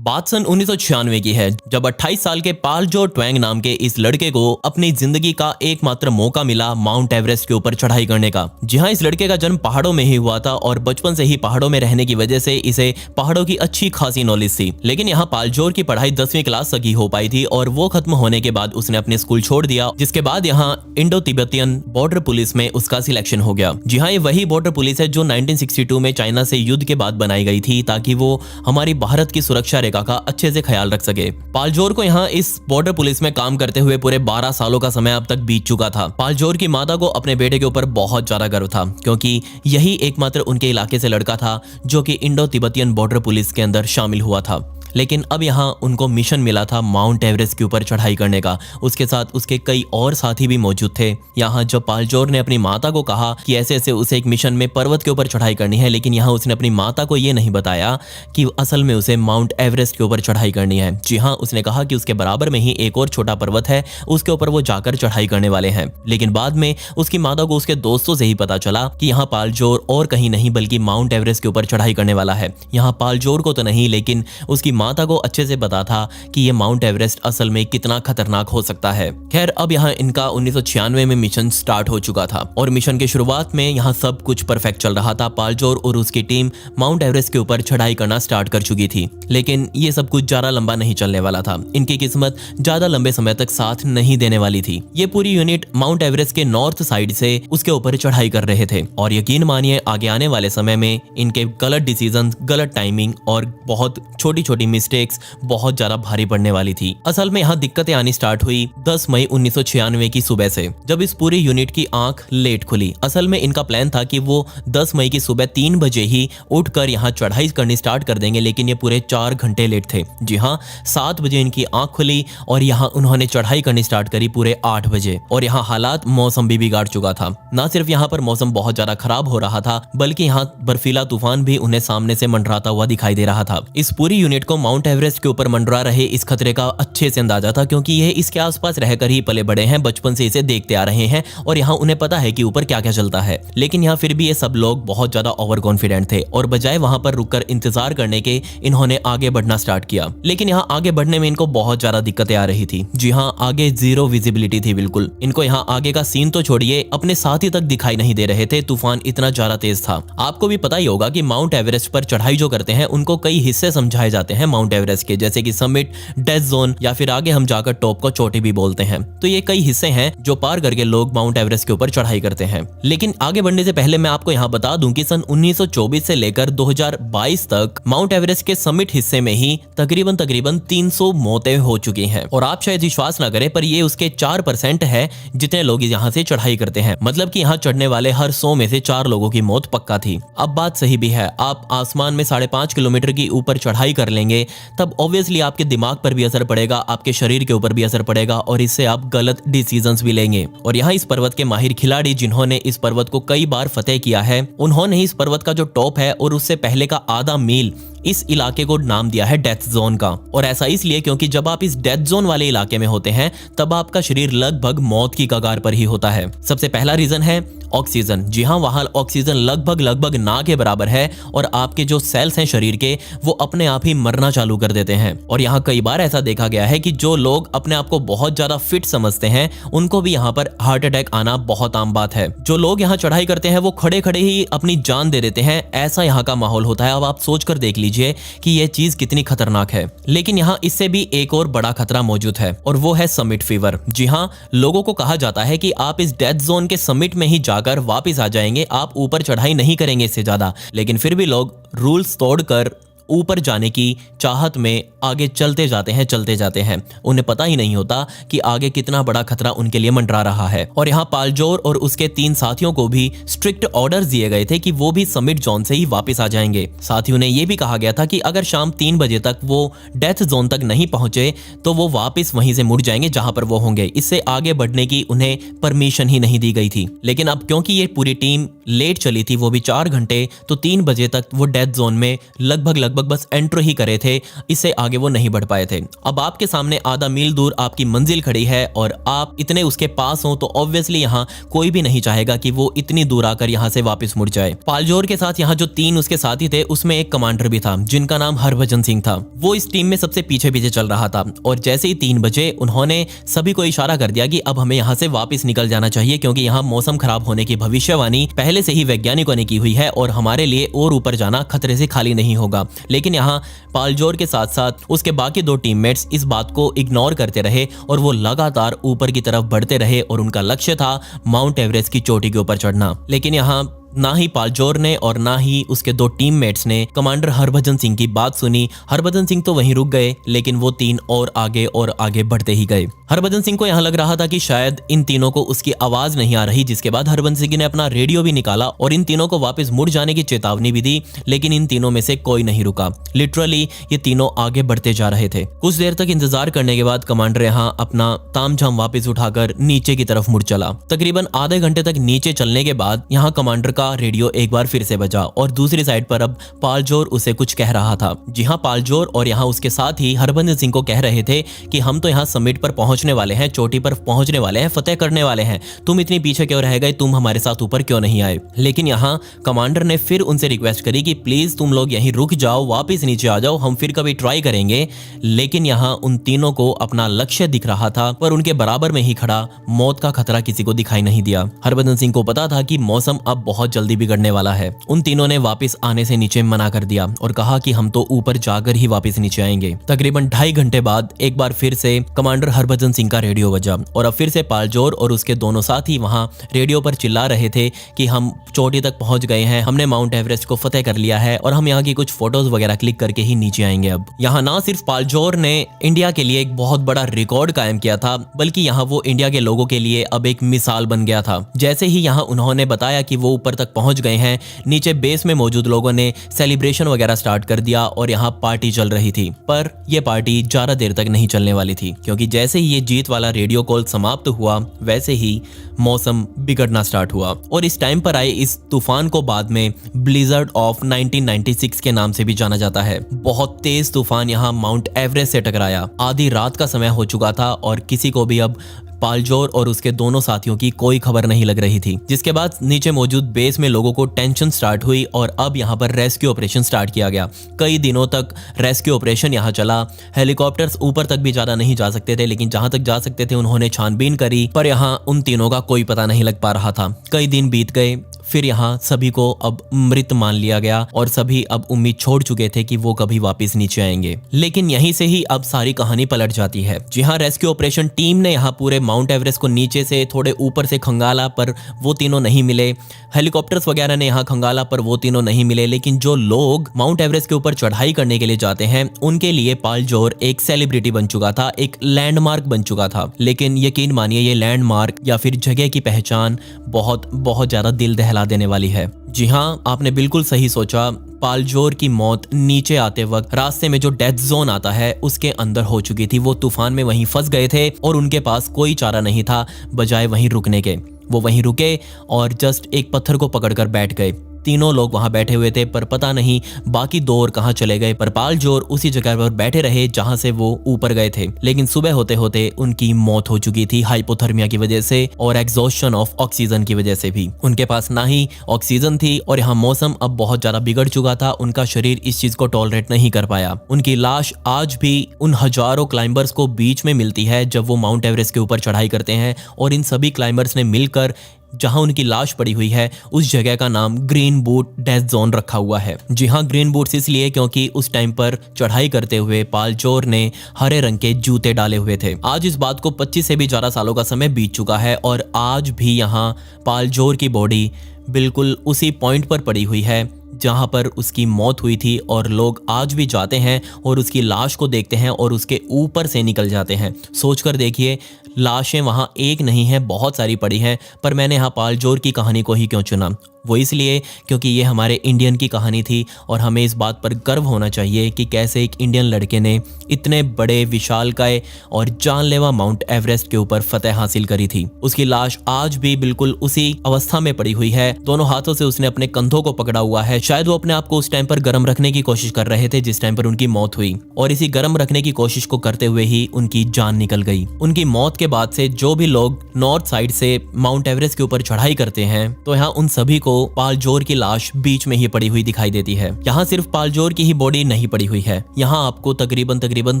बात सन 1996 की है, जब 28 साल के पालजोर ट्वैंग नाम के इस लड़के को अपनी जिंदगी का एकमात्र मौका मिला माउंट एवरेस्ट के ऊपर चढ़ाई करने का। जी हाँ, इस लड़के का जन्म पहाड़ों में ही हुआ था और बचपन से ही पहाड़ों में रहने की वजह से इसे पहाड़ों की अच्छी खासी नॉलेज थी। लेकिन यहाँ पालजोर की पढ़ाई 10वीं क्लास तक ही हो पाई थी और वो खत्म होने के बाद उसने अपने स्कूल छोड़ दिया, जिसके बाद यहाँ इंडो तिब्बतियन बॉर्डर पुलिस में उसका सिलेक्शन हो गया। जी हाँ, ये वही बॉर्डर पुलिस है जो 1962 में चाइना से युद्ध के बाद बनाई गई थी, ताकि वो हमारी भारत की सुरक्षा रेखा का अच्छे से ख्याल रख सके। पालजोर को यहाँ इस बॉर्डर पुलिस में काम करते हुए पूरे 12 सालों का समय अब तक बीत चुका था। पालजोर की माता को अपने बेटे के ऊपर बहुत ज्यादा गर्व था, क्योंकि यही एकमात्र उनके इलाके से लड़का था जो कि इंडो तिब्बतियन बॉर्डर पुलिस के अंदर शामिल हुआ था। लेकिन अब यहाँ उनको मिशन मिला था माउंट एवरेस्ट के ऊपर चढ़ाई करने का। उसके साथ उसके कई और साथी भी मौजूद थे। यहाँ जब पालजोर ने अपनी माता को कहा कि ऐसे ऐसे उसे एक मिशन में पर्वत के ऊपर चढ़ाई करनी है, लेकिन यहाँ उसने अपनी माता को ये नहीं बताया कि असल में उसे माउंट एवरेस्ट के ऊपर चढ़ाई करनी है। जी हाँ, उसने कहा कि उसके बराबर में ही एक और छोटा पर्वत है, उसके ऊपर वो जाकर चढ़ाई करने वाले हैं। लेकिन बाद में उसकी माता को उसके दोस्तों से ही पता चला कि यहाँ पालजोर और कहीं नहीं बल्कि माउंट एवरेस्ट के ऊपर चढ़ाई करने वाला है। यहाँ पालजोर को तो नहीं, लेकिन उसकी माता को अच्छे से पता था कि ये माउंट एवरेस्ट असल में कितना खतरनाक हो सकता है। खैर, अब यहाँ इनका 1996 में मिशन स्टार्ट हो चुका था और मिशन के शुरुआत में यहाँ सब कुछ परफेक्ट चल रहा था। पालजोर और उसकी टीम माउंट एवरेस्ट के ऊपर चढ़ाई करना स्टार्ट कर चुकी थी, लेकिन ये सब कुछ ज्यादा लंबा नहीं चलने वाला था। इनकी किस्मत ज्यादा लंबे समय तक साथ नहीं देने वाली थी। ये पूरी यूनिट माउंट एवरेस्ट के नॉर्थ साइड से उसके ऊपर चढ़ाई कर रहे थे और यकीन मानिए आगे आने वाले समय में इनके गलत डिसीजन, गलत टाइमिंग और बहुत छोटी छोटी मिस्टेक्स बहुत ज्यादा भारी पड़ने वाली थी। असल में यहाँ दिक्कतें आनी स्टार्ट हुई 10 मई 1996 की सुबह से, जब इस पूरी यूनिट की आंख लेट खुली। असल में इनका प्लान था कि वो 10 मई की सुबह 3 बजे ही उठकर यहाँ चढ़ाई करनी स्टार्ट कर देंगे, लेकिन ये पूरे 4 घंटे लेट थे। जी हाँ, 7 बजे इनकी आंख खुली और यहाँ उन्होंने चढ़ाई करनी स्टार्ट करी पूरे 8 बजे। और यहाँ हालात मौसम भी बिगाड़ चुका था। ना सिर्फ यहाँ पर मौसम बहुत ज्यादा खराब हो रहा था, बल्कि यहाँ बर्फीला तूफान भी उन्हें सामने से मंडराता हुआ दिखाई दे रहा था। इस पूरी यूनिट को माउंट एवरेस्ट के ऊपर मंडरा रहे इस खतरे का अच्छे से अंदाजा था, क्योंकि यह इसके आसपास रहकर ही पले बड़े हैं, बचपन से इसे देखते आ रहे हैं और यहाँ उन्हें पता है कि ऊपर क्या क्या चलता है। लेकिन यहाँ फिर भी ये सब लोग बहुत ज्यादा ओवर कॉन्फिडेंट थे और बजाय वहां पर रुककर इंतजार करने के इन्होंने आगे बढ़ना स्टार्ट किया। लेकिन यहाँ आगे बढ़ने में इनको बहुत ज्यादा दिक्कतें आ रही थी। जी हाँ, आगे जीरो विजिबिलिटी थी बिल्कुल। इनको यहाँ आगे का सीन तो छोड़िए, अपने साथी तक दिखाई नहीं दे रहे थे, तूफान इतना ज्यादा तेज था। आपको भी पता ही होगा कि माउंट एवरेस्ट पर चढ़ाई जो करते हैं उनको कई हिस्से समझाए जाते हैं माउंट एवरेस्ट के, जैसे कि समिट, डेथ जोन या फिर आगे हम जाकर टॉप को चोटी भी बोलते हैं। तो ये कई हिस्से हैं जो पार करके लोग माउंट एवरेस्ट के ऊपर चढ़ाई करते हैं। लेकिन आगे बढ़ने से पहले मैं आपको यहाँ बता दूं कि सन 1924 से लेकर 2022 तक माउंट एवरेस्ट के समिट हिस्से में ही तकरीबन 300 मौतें हो चुकी हैं। और आप शायद विश्वास ना करें, पर ये उसके 4% है जितने लोग यहाँ से चढ़ाई करते हैं। मतलब कि यहाँ चढ़ने वाले हर 100 में से 4 लोगों की मौत पक्का थी। अब बात सही भी है, आप आसमान में 5.5 किलोमीटर की ऊपर चढ़ाई कर लेंगे तब ऑब्वियसली आपके दिमाग पर भी असर पड़ेगा, आपके शरीर के ऊपर भी असर पड़ेगा और इससे आप गलत डिसीजंस भी लेंगे। और यहाँ इस पर्वत के माहिर खिलाड़ी जिन्होंने इस पर्वत को कई बार फतेह किया है, उन्होंने इस पर्वत का जो टॉप है और उससे पहले का आधा मील इस इलाके को नाम दिया है डेथ जोन का। और ऐसा इसलिए क्योंकि जब आप इस डेथ जोन वाले इलाके में होते हैं तब आपका शरीर लगभग मौत की कगार पर ही होता है। सबसे पहला रीजन है ऑक्सीजन। जी हाँ, वहां ऑक्सीजन लगभग ना के बराबर है और आपके जो सेल्स हैं शरीर के वो अपने आप ही मरना चालू कर देते हैं। और यहाँ कई बार ऐसा देखा गया है कि जो लोग अपने आप को बहुत ज्यादा फिट समझते हैं उनको भी यहाँ पर हार्ट अटैक आना बहुत आम बात है। जो लोग यहाँ चढ़ाई करते हैं वो खड़े खड़े ही अपनी जान दे देते हैं, ऐसा यहाँ का माहौल होता है। अब आप सोच कर देख लीजिए कि यह चीज कितनी खतरनाक है। लेकिन यहाँ इससे भी एक और बड़ा खतरा मौजूद है और वो है समिट फीवर। जी हाँ, लोगों को कहा जाता है कि आप इस डेथ जोन के समिट में ही जाकर वापस आ जाएंगे, आप ऊपर चढ़ाई नहीं करेंगे इससे ज्यादा। लेकिन फिर भी लोग रूल्स तोड़कर ऊपर जाने की चाहत में आगे चलते जाते हैं। उन्हें पता ही नहीं होता कि आगे कितना बड़ा खतरा उनके लिए मंडरा रहा है। और यहाँ पालजोर और उसके 3 साथियों को भी स्ट्रिक्ट ऑर्डर्स दिए गए थे कि वो भी समिट जोन से ही वापस आ जाएंगे। साथ ही उन्हें यह भी कहा गया था कि अगर शाम 3 बजे तक वो डेथ जोन तक नहीं पहुंचे तो वो वापस वहीं से मुड़ जाएंगे जहां पर वो होंगे। इससे आगे बढ़ने की उन्हें परमिशन ही नहीं दी गई थी। लेकिन अब क्योंकि ये पूरी टीम लेट चली थी, वो भी 4 घंटे, तो 3 बजे तक वो डेथ जोन में लगभग लगभग बस एंटर ही करे थे, इससे आगे वो नहीं बढ़ पाए थे। अब आपके सामने आधा मील दूर आपकी मंजिल खड़ी है और आप इतने उसके पास हो तो ऑब्वियसली यहाँ कोई भी नहीं चाहेगा कि वो इतनी दूर आकर यहाँ से वापस मुड़ जाए। पालजोर के साथ यहाँ जो 3 उसके साथी थे उसमें एक कमांडर भी था जिनका नाम हरभजन सिंह था। वो इस टीम में सबसे पीछे पीछे चल रहा था और जैसे ही 3 बजे उन्होंने सभी को इशारा कर दिया कि अब हमें यहाँ से वापस निकल जाना चाहिए, क्योंकि यहाँ मौसम खराब होने की भविष्यवाणी पहले से ही वैज्ञानिकों ने की हुई है और हमारे लिए और ऊपर जाना खतरे से खाली नहीं होगा। लेकिन यहाँ पालजोर के साथ साथ उसके बाकी 2 टीममेट्स इस बात को इग्नोर करते रहे और वो लगातार ऊपर की तरफ बढ़ते रहे और उनका लक्ष्य था माउंट एवरेस्ट की चोटी के ऊपर चढ़ना। लेकिन यहाँ ना ही पालजोर ने और ना ही उसके 2 टीममेट्स ने कमांडर हरभजन सिंह की बात सुनी। हरभजन सिंह तो वहीं रुक गए, लेकिन वो 3 और आगे बढ़ते ही गए। हरभजन सिंह को यहाँ लग रहा था कि शायद इन तीनों को उसकी आवाज नहीं आ रही, जिसके बाद हरभजन सिंह ने अपना रेडियो भी निकाला और इन तीनों को वापस मुड़ जाने की चेतावनी भी दी, लेकिन इन तीनों में से कोई नहीं रुका। लिटरली ये तीनों आगे बढ़ते जा रहे थे। कुछ देर तक इंतजार करने के बाद कमांडर यहाँ अपना तामझाम वापस उठाकर नीचे की तरफ मुड़ चला। तकरीबन आधे घंटे तक नीचे चलने के बाद यहाँ कमांडर का रेडियो एक बार फिर से बजा और दूसरी साइड पर अब पालजोर उसे कुछ कह रहा था। जी हाँ, पालजोर और यहाँ उसके साथ ही हरभजन सिंह को कह रहे थे कि हम तो यहाँ समिट पर पहुंचने वाले हैं, चोटी पर पहुंचने वाले हैं, फतेह करने वाले हैं, तुम इतनी पीछे क्यों रह गए, तुम हमारे साथ ऊपर क्यों नहीं आए। लेकिन यहाँ कमांडर ने फिर उनसे रिक्वेस्ट करी कि प्लीज तुम लोग यहीं रुक जाओ, वापिस नीचे आ जाओ, हम फिर कभी ट्राई करेंगे। लेकिन यहाँ उन तीनों को अपना लक्ष्य दिख रहा था, पर उनके बराबर में ही खड़ा मौत का खतरा किसी को दिखाई नहीं दिया। हरभजन सिंह को पता था कि मौसम अब बहुत जल्दी बिगड़ने वाला है। उन तीनों ने वापस आने से नीचे मना कर दिया और कहा कि हम तो ऊपर जाकर ही वापस नीचे आएंगे। तकरीबन 2.5 घंटे बाद एक बार फिर से कमांडर हरभजन सिंह का रेडियो बजा और अब फिर से पालजोर और उसके दोनों साथी वहां रेडियो पर चिल्ला रहे थे कि हम चोटी तक पहुंच गए हैं, हमने माउंट एवरेस्ट को फतेह कर लिया है और हम यहाँ की कुछ फोटोज वगैरह क्लिक करके ही नीचे आएंगे। अब यहाँ ना सिर्फ पालजोर ने इंडिया के लिए एक बहुत बड़ा रिकॉर्ड कायम किया था, बल्कि यहाँ वो इंडिया के लोगों के लिए अब एक मिसाल बन गया था। जैसे ही यहाँ उन्होंने बताया कि वो ऊपर तक पहुंच गए हैं, नीचे बेस में मौजूद लोगों ने सेलिब्रेशन वगैरह स्टार्ट कर दिया और यहाँ पार्टी चल रही थी। पर यह पार्टी ज्यादा देर तक नहीं चलने वाली थी, क्योंकि जैसे ही ये जीत वाला रेडियो कॉल समाप्त हुआ वैसे ही मौसम बिगड़ना स्टार्ट हुआ और इस टाइम पर आए इस तूफान को बाद में ब्लिजर्ड ऑफ 1996 के नाम से भी जाना जाता है। बहुत तेज तूफान यहाँ माउंट एवरेस्ट से टकराया। आधी रात का समय हो चुका था और किसी को भी अब पालजोर और उसके दोनों साथियों की कोई खबर नहीं लग रही थी, जिसके बाद नीचे मौजूद बेस में लोगों को टेंशन स्टार्ट हुई और अब यहाँ पर रेस्क्यू ऑपरेशन स्टार्ट किया गया। कई दिनों तक रेस्क्यू ऑपरेशन यहाँ चला। हेलीकॉप्टर्स ऊपर तक भी ज्यादा नहीं जा सकते थे, लेकिन जहां तक जा सकते थे उन्होंने छानबीन करी, पर यहाँ उन तीनों का कोई पता नहीं लग पा रहा था। कई दिन बीत गए, फिर यहाँ सभी को अब मृत मान लिया गया और सभी अब उम्मीद छोड़ चुके थे कि वो कभी वापस नीचे आएंगे। लेकिन यहीं से ही अब सारी कहानी पलट जाती है। जी हाँ, रेस्क्यू ऑपरेशन टीम ने यहाँ पूरे माउंट एवरेस्ट को नीचे से थोड़े ऊपर से खंगाला, पर वो तीनों नहीं मिले। हेलीकॉप्टर्स वगैरह ने यहाँ खंगाला, पर वो तीनों नहीं मिले। लेकिन जो लोग माउंट एवरेस्ट के ऊपर चढ़ाई करने के लिए जाते हैं, उनके लिए पालजोर एक सेलिब्रिटी बन चुका था, एक लैंडमार्क बन चुका था। लेकिन यकीन मानिए, ये लैंडमार्क या फिर जगह की पहचान बहुत ज्यादा दिल दहला देने वाली है। जी हाँ, आपने बिल्कुल सही सोचा। पालजोर की मौत नीचे आते वक्त रास्ते में जो डेथ जोन आता है उसके अंदर हो चुकी थी। वो तूफान में वहीं फंस गए थे और उनके पास कोई चारा नहीं था बजाय वहीं रुकने के। वो वहीं रुके और जस्ट एक पत्थर को पकड़कर बैठ गए। तीनों लोग वहां बैठे हुए थे, पर पता नहीं बाकी 2 और कहां चले गए। पर पालजोर उसी जगह पर बैठे रहे जहां से वो ऊपर गए थे। लेकिन सुबह होते होते उनकी मौत हो चुकी थी, हाइपोथर्मिया की वजह से और एग्जॉस्शन ऑफ ऑक्सीजन की वजह से भी। उनके पास ना ही ऑक्सीजन थी और यहाँ मौसम अब बहुत ज्यादा बिगड़ चुका था। उनका शरीर इस चीज को टॉलरेट नहीं कर पाया। उनकी लाश आज भी उन हजारों क्लाइंबर्स को बीच में मिलती है जब वो माउंट एवरेस्ट के ऊपर चढ़ाई करते हैं, और इन सभी क्लाइंबर्स ने मिलकर जहां उनकी लाश पड़ी हुई है उस जगह का नाम ग्रीन बूट डेथ जोन रखा हुआ है। जी हां, ग्रीन बूट्स इसलिए क्योंकि उस टाइम पर चढ़ाई करते हुए पालजोर ने हरे रंग के जूते डाले हुए थे। आज इस बात को 25 से भी ज्यादा सालों का समय बीत चुका है और आज भी यहाँ पालजोर की बॉडी बिल्कुल उसी पॉइंट पर पड़ी हुई है जहां पर उसकी मौत हुई थी, और लोग आज भी जाते हैं और उसकी लाश को देखते हैं और उसके ऊपर से निकल जाते हैं। सोचकर देखिए, लाशें वहां एक नहीं है, बहुत सारी पड़ी हैं, पर मैंने यहाँ पालजोर की कहानी को ही क्यों चुना? वो इसलिए क्योंकि ये हमारे इंडियन की कहानी थी और हमें इस बात पर गर्व होना चाहिए कि कैसे एक इंडियन लड़के ने इतने बड़े विशालकाय और जानलेवा माउंट एवरेस्ट के ऊपर फतेह हासिल करी थी। उसकी लाश आज भी बिल्कुल उसी अवस्था में पड़ी हुई है। दोनों हाथों से उसने अपने कंधों को पकड़ा हुआ है, शायद वो अपने आप को उस टाइम पर गर्म रखने की कोशिश कर रहे थे जिस टाइम पर उनकी मौत हुई, और इसी गर्म रखने की कोशिश को करते हुए ही उनकी जान निकल गई। उनकी मौत के बाद से जो भी लोग नॉर्थ साइड से माउंट एवरेस्ट के ऊपर चढ़ाई करते हैं तो यहाँ उन सभी को पालजोर की लाश बीच में ही पड़ी हुई दिखाई देती है। यहाँ सिर्फ पालजोर की ही बॉडी नहीं पड़ी हुई है, यहाँ आपको तकरीबन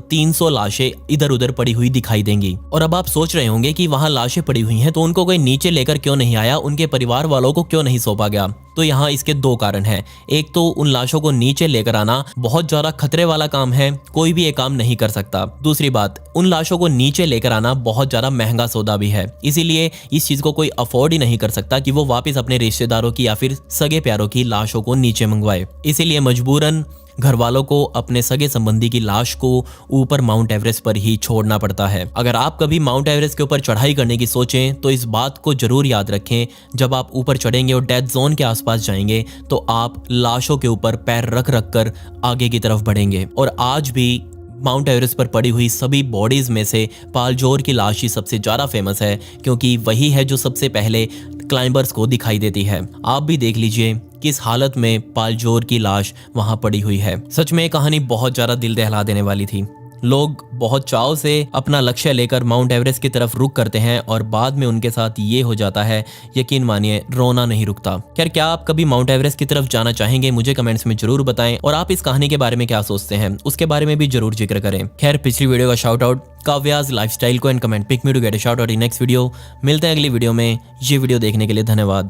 300 लाशें इधर उधर पड़ी हुई दिखाई देंगी। और अब आप सोच रहे होंगे कि वहाँ लाशें पड़ी हुई हैं तो उनको कोई नीचे लेकर क्यों नहीं आया, उनके परिवार वालों को क्यों नहीं सौंपा गया। तो यहाँ इसके दो कारण हैं। एक तो उन लाशों को नीचे लेकर आना बहुत ज्यादा खतरे वाला काम है, कोई भी ये काम नहीं कर सकता। दूसरी बात, उन लाशों को नीचे लेकर आना बहुत ज्यादा महंगा सौदा भी है, इसीलिए इस चीज को कोई अफोर्ड ही नहीं कर सकता कि वो वापस अपने रिश्तेदारों की या फिर सगे प्यारों की लाशों को नीचे मंगवाए। इसीलिए मजबूरन घर वालों को अपने सगे संबंधी की लाश को ऊपर माउंट एवरेस्ट पर ही छोड़ना पड़ता है। अगर आप कभी माउंट एवरेस्ट के ऊपर चढ़ाई करने की सोचें तो इस बात को जरूर याद रखें, जब आप ऊपर चढ़ेंगे और डेथ जोन के आसपास जाएंगे तो आप लाशों के ऊपर पैर रख रख कर आगे की तरफ बढ़ेंगे। और आज भी माउंट एवरेस्ट पर पड़ी हुई सभी बॉडीज में से पालजोर की लाश ही सबसे ज्यादा फेमस है, क्योंकि वही है जो सबसे पहले क्लाइंबर्स को दिखाई देती है। आप भी देख लीजिए किस हालत में पालजोर की लाश वहां पड़ी हुई है। सच में ये कहानी बहुत ज्यादा दिल दहला देने वाली थी। लोग बहुत चाव से अपना लक्ष्य लेकर माउंट एवरेस्ट की तरफ रुख करते हैं और बाद में उनके साथ ये हो जाता है, यकीन मानिए रोना नहीं रुकता। खैर, क्या आप कभी माउंट एवरेस्ट की तरफ जाना चाहेंगे? मुझे कमेंट्स में जरूर बताएं, और आप इस कहानी के बारे में क्या सोचते हैं उसके बारे में भी जरूर जिक्र करें। खैर, पिछली वीडियो का शाउट आउट काव्याज लाइफस्टाइल को and comment pick me to get a shout out in next video. मिलते हैं अगली वीडियो में। ये वीडियो देखने के लिए धन्यवाद।